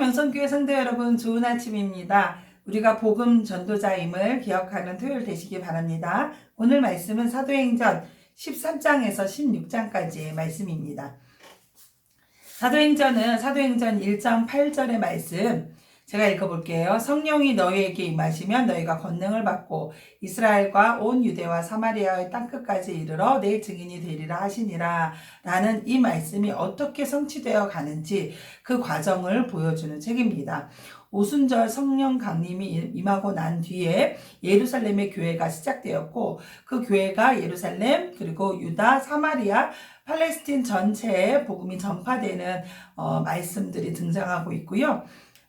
명성교회 성도 여러분, 좋은 아침입니다. 우리가 복음 전도자임을 기억하는 토요일 되시기 바랍니다. 오늘 말씀은 사도행전 13장에서 16장까지의 말씀입니다. 사도행전 1장 8절의 말씀 제가 읽어볼게요. 성령이 너희에게 임하시면 너희가 권능을 받고 이스라엘과 온 유대와 사마리아의 땅끝까지 이르러 내 증인이 되리라 하시니라. 라는 이 말씀이 어떻게 성취되어 가는지 그 과정을 보여주는 책입니다. 오순절 성령 강림이 임하고 난 뒤에 예루살렘의 교회가 시작되었고, 그 교회가 예루살렘 그리고 유다, 사마리아, 팔레스틴 전체에 복음이 전파되는 말씀들이 등장하고 있고요.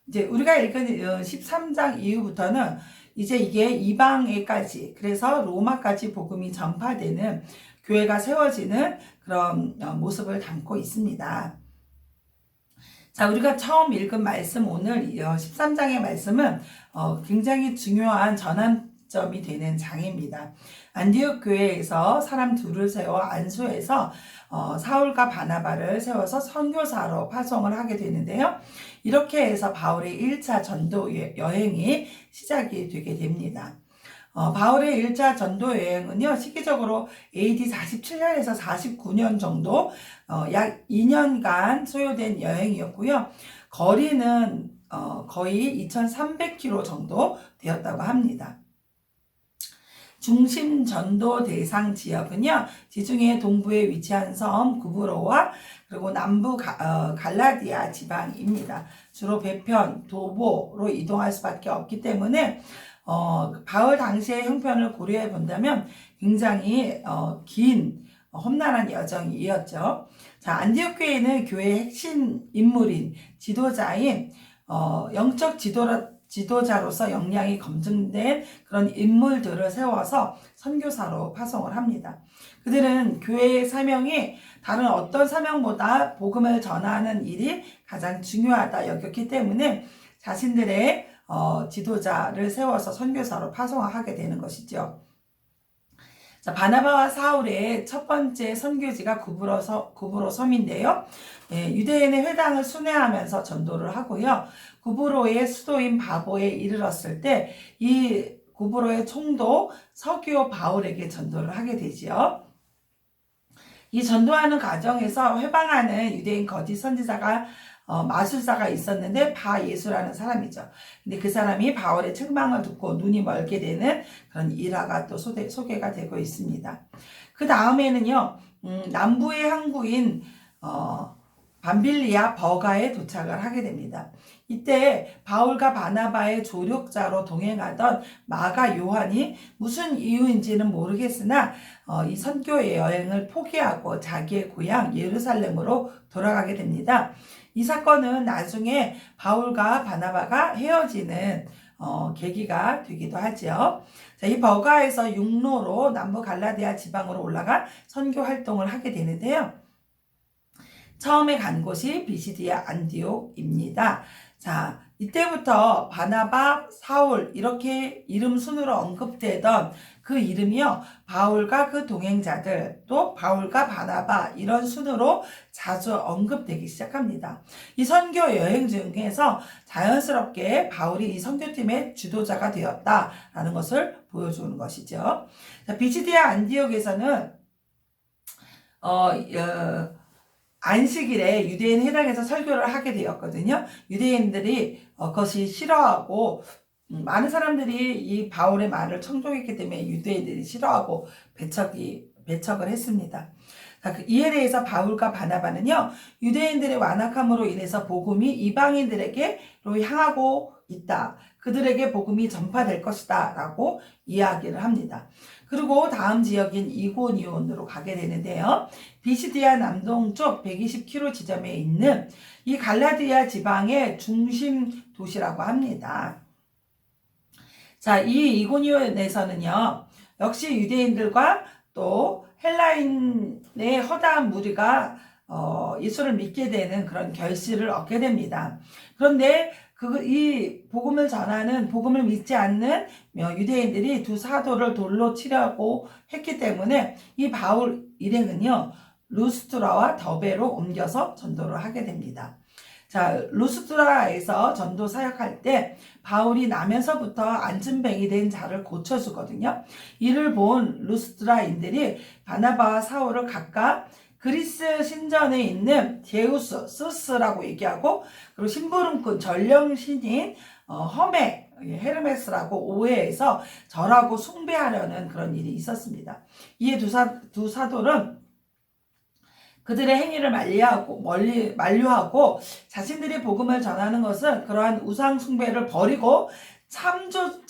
이제 우리가 읽은 13장 이후부터는 이제 이게 이방에까지, 그래서 로마까지 복음이 전파되는 교회가 세워지는 그런 모습을 담고 있습니다. 자, 우리가 처음 읽은 말씀, 오늘 13장의 말씀은 굉장히 중요한 전환점이 되는 장입니다. 안디옥 교회에서 사람 둘을 세워 안수해서 사울과 바나바를 세워서 선교사로 파송을 하게 되는데요. 이렇게 해서 바울의 1차 전도 여행이 시작이 되게 됩니다. 바울의 1차 전도 여행은요, 시기적으로 AD 47년에서 49년 정도, 약 2년간 소요된 여행이었고요. 거리는 거의 2300km 정도 되었다고 합니다. 중심 전도 대상 지역은요, 지중해 동부에 위치한 섬 구브로와 그리고 남부 갈라디아 지방입니다. 주로 배편, 도보로 이동할 수밖에 없기 때문에 바울 당시의 형편을 고려해 본다면 굉장히 긴 험난한 여정이었죠. 자, 안디옥 교회는 교회의 핵심 인물인 지도자인 영적 지도자로서 역량이 검증된 그런 인물들을 세워서 선교사로 파송을 합니다. 그들은 교회의 사명이 다른 어떤 사명보다 복음을 전하는 일이 가장 중요하다 여겼기 때문에 자신들의 지도자를 세워서 선교사로 파송하게 되는 것이죠. 자, 바나바와 사울의 첫 번째 선교지가 구브로 섬인데요. 유대인의 회당을 순회하면서 전도를 하고요. 구브로의 수도인 바보에 이르렀을 때 이 구브로의 총독 서기오 바울에게 전도를 하게 되지요. 이 전도하는 과정에서 회방하는 유대인 거짓 선지자가 마술사가 있었는데 바예수라는 사람이죠. 근데 그 사람이 바울의 책망을 듣고 눈이 멀게 되는 그런 일화가 또 소개가 되고 있습니다. 그 다음에는요, 남부의 항구인 밤빌리아 버가에 도착을 하게 됩니다. 이때 바울과 바나바의 조력자로 동행하던 마가 요한이 무슨 이유인지는 모르겠으나 이 선교의 여행을 포기하고 자기의 고향 예루살렘으로 돌아가게 됩니다. 이 사건은 나중에 바울과 바나바가 헤어지는 계기가 되기도 하죠. 자, 이 버가에서 육로로 남부 갈라디아 지방으로 올라가 선교 활동을 하게 되는데요. 처음에 간 곳이 비시디아 안디옥입니다. 자, 이때부터 바나바, 사울 이렇게 이름 순으로 언급되던 그 이름이요, 바울과 그 동행자들, 또 바울과 바나바 이런 순으로 자주 언급되기 시작합니다. 이 선교 여행 중에서 자연스럽게 바울이 이 선교팀의 주도자가 되었다라는 것을 보여주는 것이죠. 자, 비시디아 안디옥에서는 안식일에 유대인 회당에서 설교를 하게 되었거든요. 유대인들이 그것이 싫어하고 많은 사람들이 이 바울의 말을 청종했기 때문에 유대인들이 싫어하고 배척을 했습니다. 이에 대해서 바울과 바나바는요, 유대인들의 완악함으로 인해서 복음이 이방인들에게로 향하고 있다. 그들에게 복음이 전파될 것이다. 라고 이야기를 합니다. 그리고 다음 지역인 이고니온으로 가게 되는데요. 비시디아 남동쪽 120km 지점에 있는 이 갈라디아 지방의 중심 도시라고 합니다. 자, 이 이고니온에서는요, 역시 유대인들과 또 헬라인의 허다한 무리가 예수를 믿게 되는 그런 결실을 얻게 됩니다. 그런데 이 복음을 전하는, 복음을 믿지 않는 유대인들이 두 사도를 돌로 치려고 했기 때문에 이 바울 일행은요, 루스트라와 더베로 옮겨서 전도를 하게 됩니다. 자, 루스드라에서 전도 사역할 때 바울이 나면서부터 안진뱅이 된 자를 고쳐주거든요. 이를 본 루스드라인들이 바나바와 사울을 각각 그리스 신전에 있는 제우스, 스스라고 얘기하고, 그리고 심부름꾼 전령신인 험에, 헤르메스라고 오해해서 절하고 숭배하려는 그런 일이 있었습니다. 이에 두 사도는 그들의 행위를 만류하고 자신들이 복음을 전하는 것은 그러한 우상 숭배를 버리고 창조주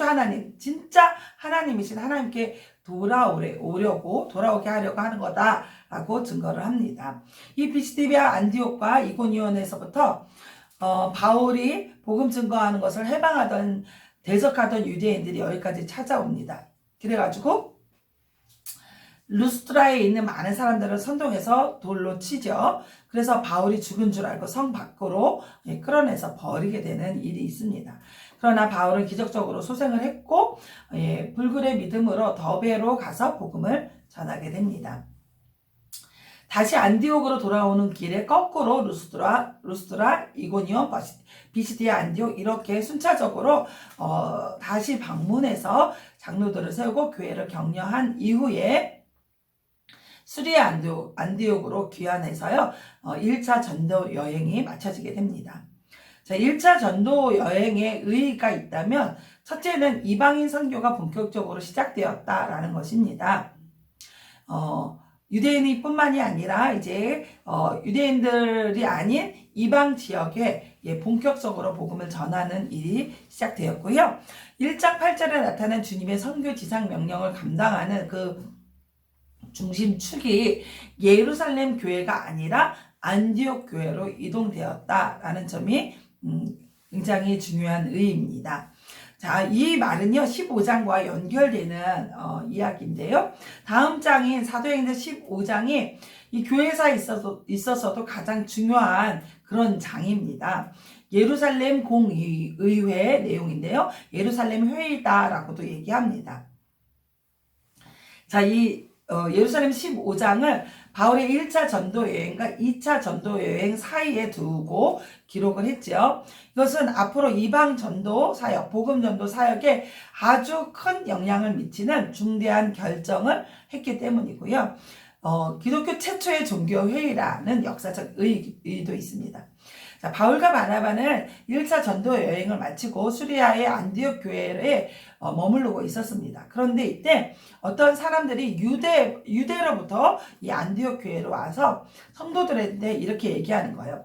하나님, 진짜 하나님이신 하나님께 돌아오게 하려고 하는 거다라고 증거를 합니다. 이 비시디비아 안디옥과 이고니온에서부터 바울이 복음 증거하는 것을 대적하던 유대인들이 여기까지 찾아옵니다. 그래가지고 루스트라에 있는 많은 사람들을 선동해서 돌로 치죠. 그래서 바울이 죽은 줄 알고 성 밖으로 끌어내서 버리게 되는 일이 있습니다. 그러나 바울은 기적적으로 소생을 했고 불굴의 믿음으로 더베로 가서 복음을 전하게 됩니다. 다시 안디옥으로 돌아오는 길에 거꾸로 루스드라, 이고니온, 비시디아, 안디옥 이렇게 순차적으로 다시 방문해서 장로들을 세우고 교회를 격려한 이후에 수리아 안디옥으로 귀환해서요 1차 전도 여행이 마쳐지게 됩니다. 자, 1차 전도 여행의 의의가 있다면 첫째는 이방인 선교가 본격적으로 시작되었다라는 것입니다. 유대인이 뿐만이 아니라 이제 유대인들이 아닌 이방 지역에 본격적으로 복음을 전하는 일이 시작되었고요. 1장 8절에 나타난 주님의 선교 지상 명령을 감당하는 그 중심축이 예루살렘 교회가 아니라 안디옥 교회로 이동되었다라는 점이 굉장히 중요한 의의입니다. 자, 이 말은요 15장과 연결되는 이야기인데요. 다음 장인 사도행전 15장이 이 교회사에 있어서도 가장 중요한 그런 장입니다. 예루살렘 공의회 내용인데요. 예루살렘 회의다라고도 얘기합니다. 자, 이 예루살렘 15장을 바울의 1차 전도 여행과 2차 전도 여행 사이에 두고 기록을 했죠. 이것은 앞으로 이방 전도 사역, 복음 전도 사역에 아주 큰 영향을 미치는 중대한 결정을 했기 때문이고요. 기독교 최초의 종교회의라는 역사적 의의도 있습니다. 자, 바울과 바나바는 1차 전도 여행을 마치고 수리아의 안디옥 교회에 머무르고 있었습니다. 그런데 이때 어떤 사람들이 유대로부터 이 안디옥 교회로 와서 성도들한테 이렇게 얘기하는 거예요.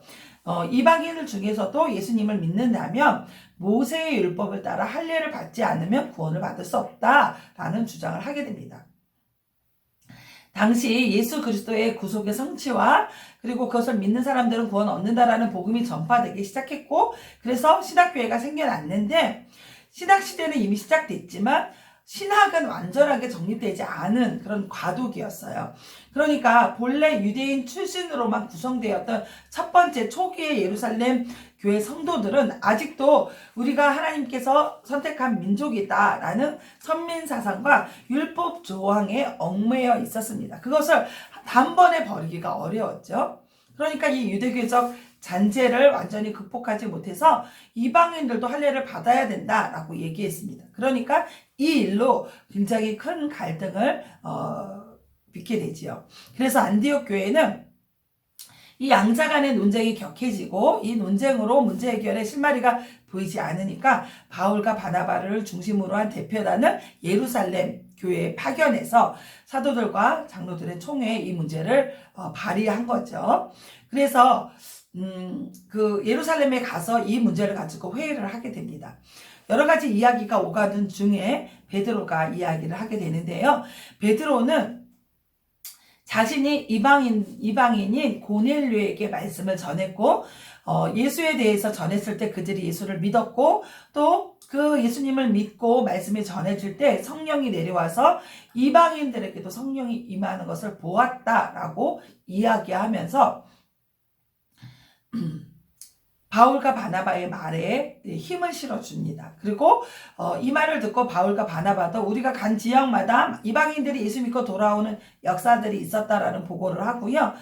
이방인들 중에서도 예수님을 믿는다면 모세의 율법을 따라 할례를 받지 않으면 구원을 받을 수 없다라는 주장을 하게 됩니다. 당시 예수 그리스도의 구속의 성취와 그리고 그것을 믿는 사람들은 구원 얻는다라는 복음이 전파되기 시작했고, 그래서 신학교회가 생겨났는데 신학시대는 이미 시작됐지만 신학은 완전하게 정립되지 않은 그런 과도기였어요. 그러니까 본래 유대인 출신으로만 구성되었던 첫 번째 초기의 예루살렘 교회 성도들은 아직도 우리가 하나님께서 선택한 민족이다라는 선민사상과 율법 조항에 얽매여 있었습니다. 그것을 단번에 버리기가 어려웠죠. 그러니까 이 유대교적 잔재를 완전히 극복하지 못해서 이방인들도 할례를 받아야 된다라고 얘기했습니다. 그러니까 이 일로 굉장히 큰 갈등을 빚게 되지요. 그래서 안디옥 교회는 이 양자 간의 논쟁이 격해지고 이 논쟁으로 문제 해결의 실마리가 보이지 않으니까 바울과 바나바를 중심으로 한 대표단을 예루살렘 교회에 파견해서 사도들과 장로들의 총회에 이 문제를 발의한 거죠. 그래서 그 예루살렘에 가서 이 문제를 가지고 회의를 하게 됩니다. 여러 가지 이야기가 오가는 중에 베드로가 이야기를 하게 되는데요. 베드로는 자신이 이방인인 고넬료에게 말씀을 전했고 예수에 대해서 전했을 때 그들이 예수를 믿었고 또 그 예수님을 믿고 말씀을 전해줄 때 성령이 내려와서 이방인들에게도 성령이 임하는 것을 보았다라고 이야기하면서 바울과 바나바의 말에 힘을 실어줍니다. 그리고 이 말을 듣고 바울과 바나바도 우리가 간 지역마다 이방인들이 예수 믿고 돌아오는 역사들이 있었다라는 보고를 하고요.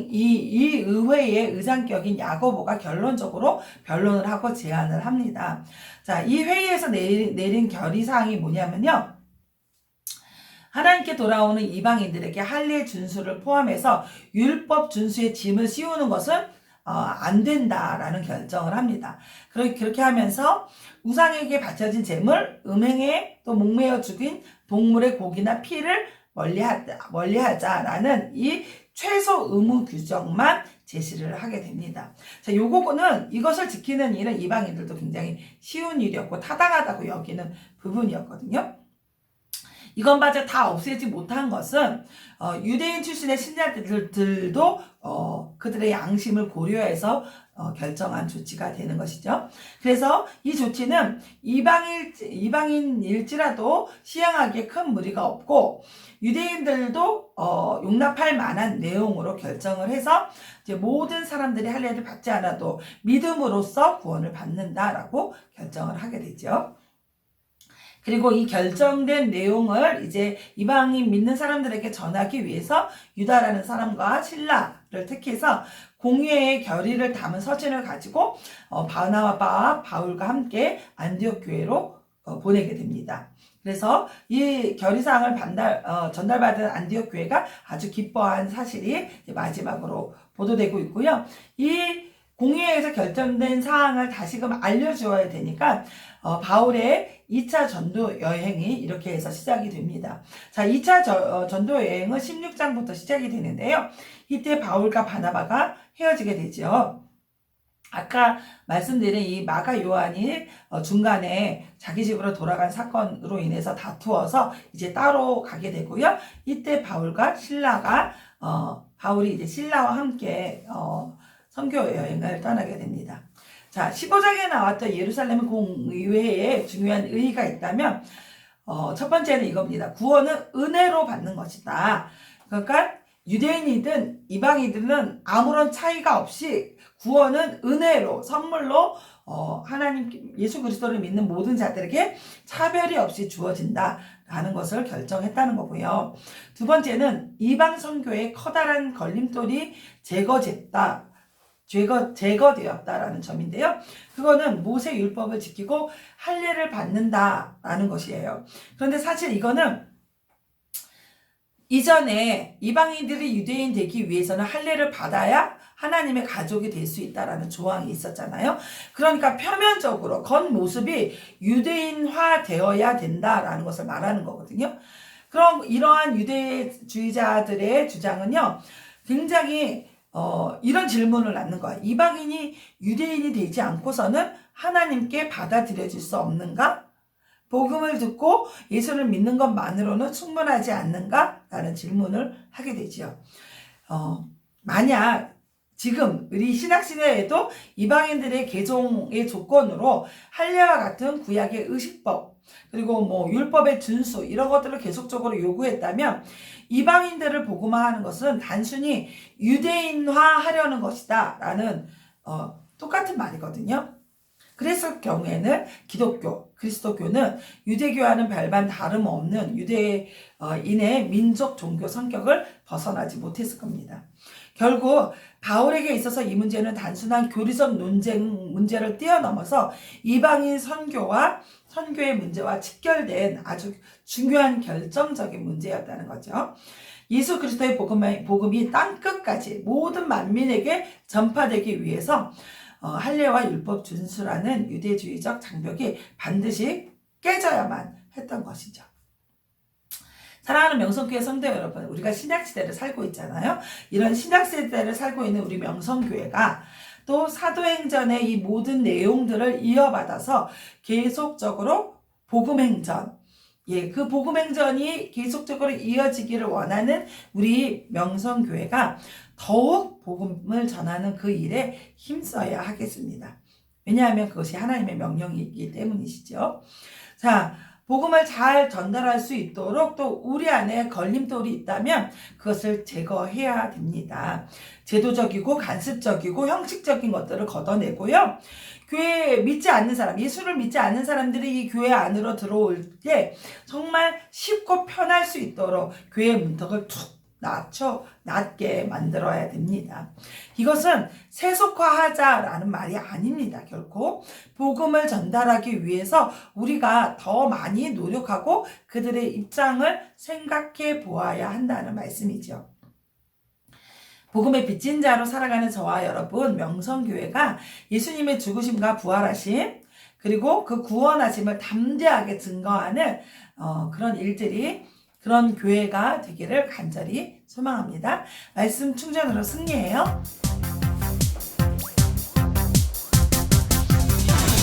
이 의회의 의장격인 야고보가 결론적으로 변론을 하고 제안을 합니다. 자, 이 회의에서 내린 결의사항이 뭐냐면요. 하나님께 돌아오는 이방인들에게 할례 준수를 포함해서 율법 준수의 짐을 씌우는 것은 안 된다라는 결정을 합니다. 그렇게 하면서 우상에게 바쳐진 제물, 음행에 또 목매어 죽인 동물의 고기나 피를 멀리하자라는 이 최소 의무 규정만 제시를 하게 됩니다. 자, 요거는 이것을 지키는 일은 이방인들도 굉장히 쉬운 일이었고 타당하다고 여기는 부분이었거든요. 이것마저 다 없애지 못한 것은 유대인 출신의 신자들도 그들의 양심을 고려해서 결정한 조치가 되는 것이죠. 그래서 이 조치는 이방인일지라도 시행하기에 큰 무리가 없고 유대인들도 용납할 만한 내용으로 결정을 해서 이제 모든 사람들이 할례를 받지 않아도 믿음으로써 구원을 받는다라고 결정을 하게 되죠. 그리고 이 결정된 내용을 이제 이방인 믿는 사람들에게 전하기 위해서 유다라는 사람과 실라를 택해서 공회의 결의를 담은 서신을 가지고 바나바와 바울과 함께 안디옥 교회로 보내게 됩니다. 그래서 이 결의사항을 전달받은 안디옥 교회가 아주 기뻐한 사실이 마지막으로 보도되고 있고요. 이 공회에서 결정된 사항을 다시금 알려주어야 되니까 바울의 2차 전도 여행이 이렇게 해서 시작이 됩니다. 자, 2차 전도 여행은 16장부터 시작이 되는데요. 이때 바울과 바나바가 헤어지게 되죠. 아까 말씀드린 이 마가 요한이 중간에 자기 집으로 돌아간 사건으로 인해서 다투어서 이제 따로 가게 되고요. 이때 바울이 이제 신라와 함께 선교 여행을 떠나게 됩니다. 자, 15장에 나왔던 예루살렘 공의회에 중요한 의의가 있다면 첫 번째는 이겁니다. 구원은 은혜로 받는 것이다. 그러니까 유대인이든 이방인들은 아무런 차이가 없이 구원은 은혜로 선물로 하나님 예수 그리스도를 믿는 모든 자들에게 차별이 없이 주어진다라는 것을 결정했다는 거고요. 두 번째는 이방 선교의 커다란 걸림돌이 제거되었다라는 점인데요. 그거는 모세 율법을 지키고 할례를 받는다라는 것이에요. 그런데 사실 이거는 이전에 이방인들이 유대인 되기 위해서는 할례를 받아야 하나님의 가족이 될 수 있다라는 조항이 있었잖아요. 그러니까 표면적으로 겉모습이 유대인화 되어야 된다라는 것을 말하는 거거든요. 그럼 이러한 유대주의자들의 주장은요, 굉장히 이런 질문을 낳는 거야. 이방인이 유대인이 되지 않고서는 하나님께 받아들여질 수 없는가? 복음을 듣고 예수를 믿는 것만으로는 충분하지 않는가? 라는 질문을 하게 되지요. 만약 지금 우리 신약시대에도 이방인들의 개종의 조건으로 할례와 같은 구약의 의식법 그리고 뭐 율법의 준수 이런 것들을 계속적으로 요구했다면 이방인들을 복음화하는 것은 단순히 유대인화하려는 것이다 라는 똑같은 말이거든요. 그랬을 경우에는 그리스도교는 유대교와는 별반 다름없는 유대인의 민족 종교 성격을 벗어나지 못했을 겁니다. 결국 바울에게 있어서 이 문제는 단순한 교리적 논쟁 문제를 뛰어넘어서 이방인 선교의 문제와 직결된 아주 중요한 결정적인 문제였다는 거죠. 예수 그리스도의 복음이 땅끝까지 모든 만민에게 전파되기 위해서 할례와 율법 준수라는 유대주의적 장벽이 반드시 깨져야만 했던 것이죠. 사랑하는 명성교회 성도 여러분, 우리가 신약시대를 살고 있잖아요. 이런 신약시대를 살고 있는 우리 명성교회가 또 사도행전의 이 모든 내용들을 이어받아서 계속적으로 복음행전, 그 복음행전이 계속적으로 이어지기를 원하는 우리 명성교회가 더욱 복음을 전하는 그 일에 힘써야 하겠습니다. 왜냐하면 그것이 하나님의 명령이기 때문이시죠. 자, 복음을 잘 전달할 수 있도록 또 우리 안에 걸림돌이 있다면 그것을 제거해야 됩니다. 제도적이고 간습적이고 형식적인 것들을 걷어내고요. 교회에 믿지 않는 사람, 예수를 믿지 않는 사람들이 이 교회 안으로 들어올 때 정말 쉽고 편할 수 있도록 교회의 문턱을 툭 낮게 만들어야 됩니다. 이것은 세속화하자라는 말이 아닙니다. 결코 복음을 전달하기 위해서 우리가 더 많이 노력하고 그들의 입장을 생각해 보아야 한다는 말씀이죠. 복음의 빚진 자로 살아가는 저와 여러분, 명성교회가 예수님의 죽으심과 부활하심, 그리고 그 구원하심을 담대하게 증거하는 그런 교회가 되기를 간절히 소망합니다. 말씀 충전으로 승리해요.